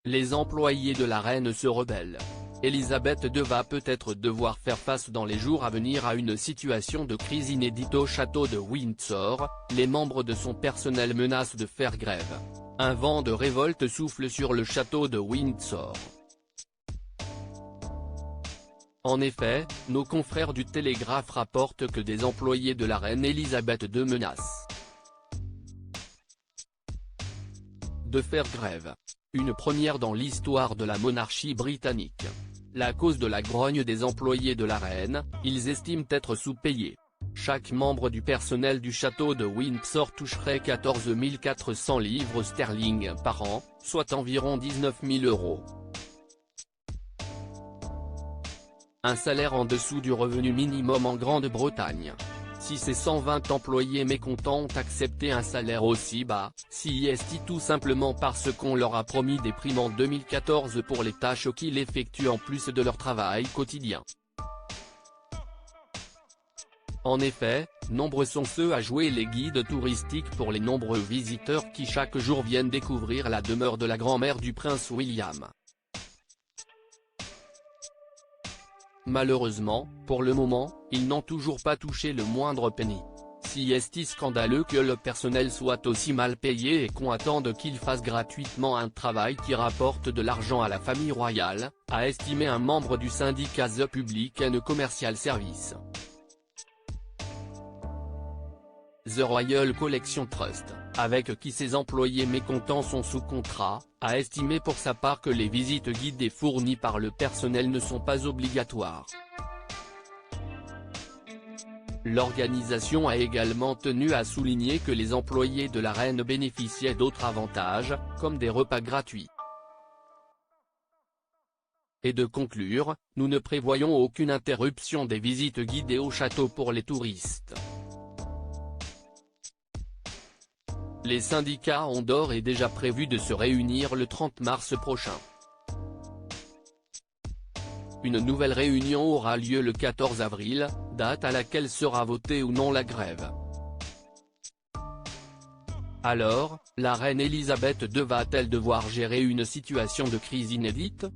Les employés de la reine se rebellent. Elisabeth II va peut-être devoir faire face dans les jours à venir à une situation de crise inédite au château de Windsor, les membres de son personnel menacent de faire grève. Un vent de révolte souffle sur le château de Windsor. En effet, nos confrères du Télégraphe rapportent que des employés de la reine Elisabeth II menacent de faire grève. Une première dans l'histoire de la monarchie britannique. La cause de la grogne des employés de la reine, ils estiment être sous-payés. Chaque membre du personnel du château de Windsor toucherait 14 400 livres sterling par an, soit environ 19 000 €. Un salaire en dessous du revenu minimum en Grande-Bretagne. Si ces 120 employés mécontents ont accepté un salaire aussi bas, si est tout simplement parce qu'on leur a promis des primes en 2014 pour les tâches qu'ils effectuent en plus de leur travail quotidien. En effet, nombreux sont ceux à jouer les guides touristiques pour les nombreux visiteurs qui chaque jour viennent découvrir la demeure de la grand-mère du prince William. Malheureusement, pour le moment, ils n'ont toujours pas touché le moindre penny. Si est-il scandaleux que le personnel soit aussi mal payé et qu'on attende qu'il fasse gratuitement un travail qui rapporte de l'argent à la famille royale, a estimé un membre du syndicat The Public and Commercial Service. The Royal Collection Trust, avec qui ses employés mécontents sont sous contrat, a estimé pour sa part que les visites guidées fournies par le personnel ne sont pas obligatoires. L'organisation a également tenu à souligner que les employés de la reine bénéficiaient d'autres avantages, comme des repas gratuits. Et de conclure, nous ne prévoyons aucune interruption des visites guidées au château pour les touristes. Les syndicats ont d'ores et déjà prévu de se réunir le 30 mars prochain. Une nouvelle réunion aura lieu le 14 avril, date à laquelle sera votée ou non la grève. Alors, la reine Elisabeth II va-t-elle devoir gérer une situation de crise inédite ?